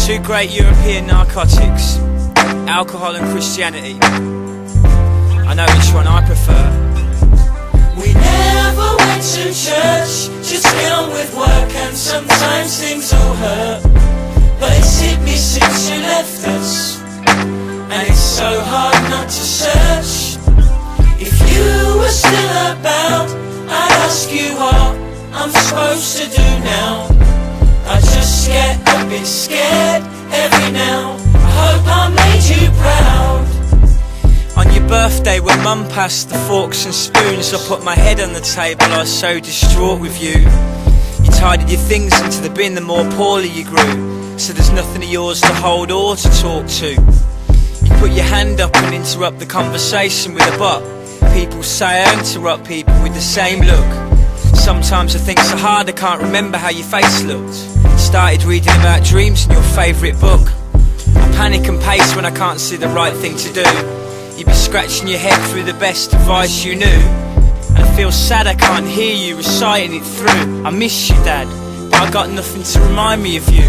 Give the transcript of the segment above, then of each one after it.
Two great European narcotics, alcohol and Christianity. I know which one I prefer. We never went to church, just get on with work, and sometimes things all hurt. But it's hit me since you left us, and it's so hard not to search. If you were still about, I'd ask you what I'm supposed to do now. I just get a bit scared every now. I hope I made you proud. On your birthday when Mum passed the forks and spoons, I put my head on the table, I was so distraught with you. You tidied your things into the bin the more poorly you grew, so there's nothing of yours to hold or to talk to. You put your hand up and interrupt the conversation with a but. People say I interrupt people with the same look. Sometimes I think so hard I can't remember how your face looked. Started reading about dreams in your favourite book. I panic and pace when I can't see the right thing to do. You'd be scratching your head through the best advice you knew. And I feel sad I can't hear you reciting it through. I miss you, Dad, but I got nothing to remind me of you.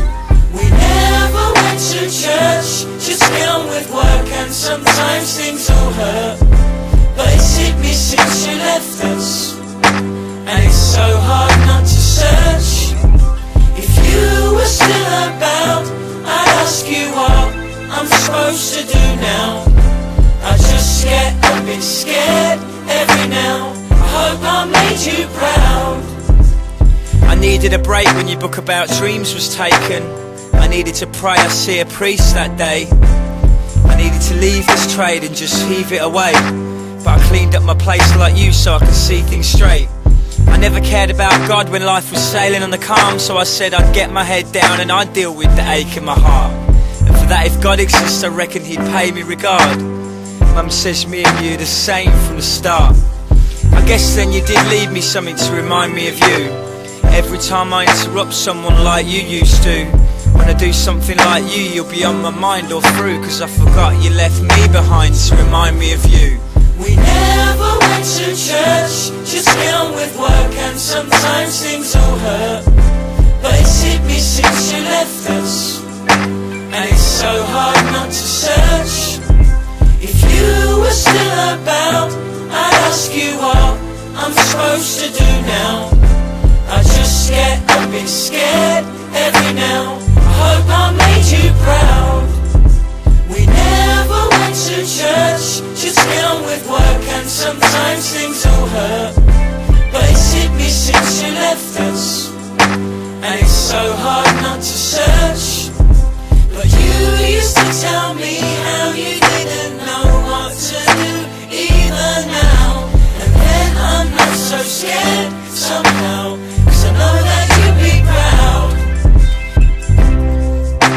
We never went to church, just get on with work, and sometimes things all hurt. But it's hit me since you left us, and it's so hard not to search. If you were still about, I'd ask you what I'm supposed to do now. I just get a bit scared every now. I hope I made you proud. I needed a break when your book about dreams was taken. I needed to pray I see a priest that day. I needed to leave this trade and just heave it away. But I cleaned up my place like you so I could see things straight. I never cared about God when life was sailing on the calm, so I said I'd get my head down and I'd deal with the ache in my heart. And for that, if God exists, I reckon he'd pay me regard. Mum says me and you the same from the start. I guess then you did leave me something to remind me of you. Every time I interrupt someone like you used to, when I do something like you, you'll be on my mind all through. Cause I forgot you left me behind to remind me of you. We never went to church, just get on with work, and sometimes things all hurt. But it's hit me since you left us, and it's so hard not to search. If you were still about, I'd ask you what I'm supposed to do now. I just get a bit scared every now. I hope I made you proud. We never went to church, just get on with work, and sometimes things all hurt. But it's hit me since you left us, and it's so hard not to search. But you used to tell me how you didn't know what to do either now. And then I'm not so scared somehow, cause I know that you'd be proud.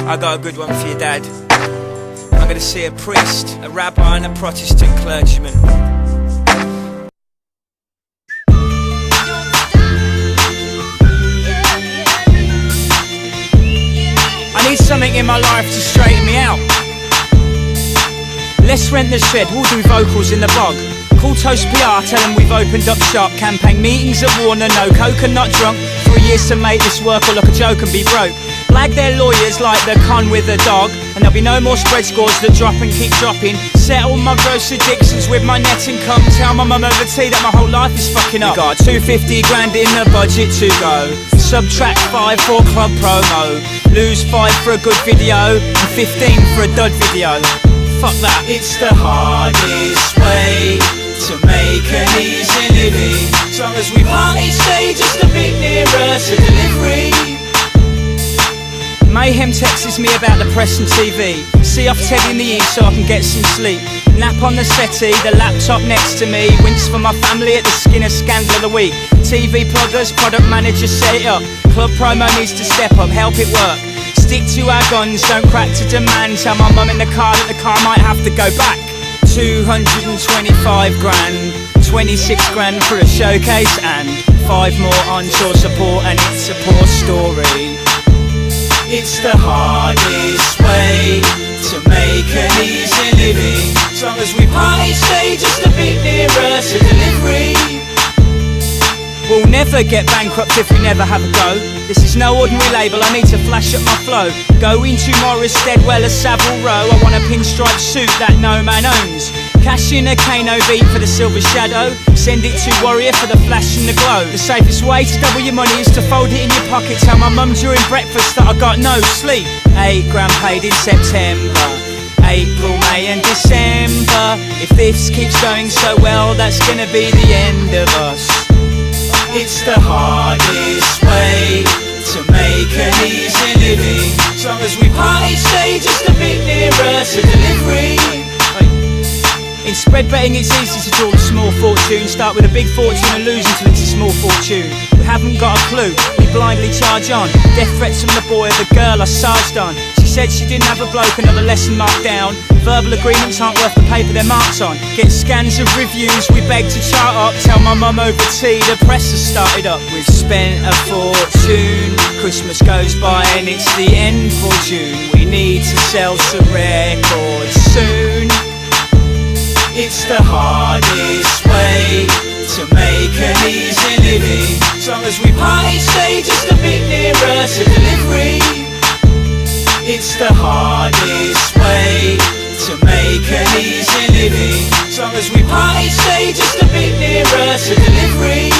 I got a good one for you, Dad. I'm going to see a priest, a rabbi and a Protestant clergyman. I need something in my life to straighten me out. Let's rent the shed, we'll do vocals in the bog. Call Toast PR, tell them we've opened up shop. Campaign meetings at Warner, no coconut drunk. 3 years to make this work or look a joke and be broke. Blag their lawyers like the con with a dog, and there'll be no more spread scores that drop and keep dropping. Settle my gross addictions with my net income. Tell my mum over tea that my whole life is fucking up. We got 250 grand in the budget to go. Subtract 5 for club promo. Lose 5 for a good video and 15 for a dud video. Fuck that. It's the hardest way to make an easy living. As long as we party, stay just a bit nearer to delivery. Mayhem texts me about the press and TV. See off Ted in the east so I can get some sleep. Nap on the settee, the laptop next to me. Winks for my family at the Skinner Scandal of the Week. TV pluggers, product manager set it up. Club promo needs to step up, help it work. Stick to our guns, don't crack to demand. Tell my mum in the car that the car might have to go back. 225 grand, 26 grand for a showcase, and 5 more onshore support, and it's a poor story. It's the hardest way to make an easy living. As long as we party, stay just a bit nearer to delivery. We'll never get bankrupt if we never have a go. This is no ordinary label, I need to flash up my flow. Going to Morris, Steadwell, or Savile Row. I want a pinstripe suit that no man owns. Cash in a Kano beat for the silver shadow. Send it to Warrior for the flash and the glow. The safest way to double your money is to fold it in your pocket. Tell my mum during breakfast that I got no sleep. 8 grand paid in September, April, May and December. If this keeps going so well, that's gonna be the end of us. It's the hardest way to make an easy living. As long as we party, stay just a bit nearer to delivery. In spread betting it's easy to draw a small fortune. Start with a big fortune and lose until it's a small fortune. We haven't got a clue, we blindly charge on. Death threats from the boy or the girl I sarged on. She said she didn't have a bloke, another lesson marked down. Verbal agreements aren't worth the paper they're marked on. Get scans of reviews, we beg to chart up. Tell my mum over tea, the press has started up. We've spent a fortune, Christmas goes by and it's the end for June. We need to sell some records soon. It's the hardest way to make an easy living. As long as we party, stay just a bit nearer to delivery. It's the hardest way to make an easy living. As long as we party, stay just a bit nearer to delivery.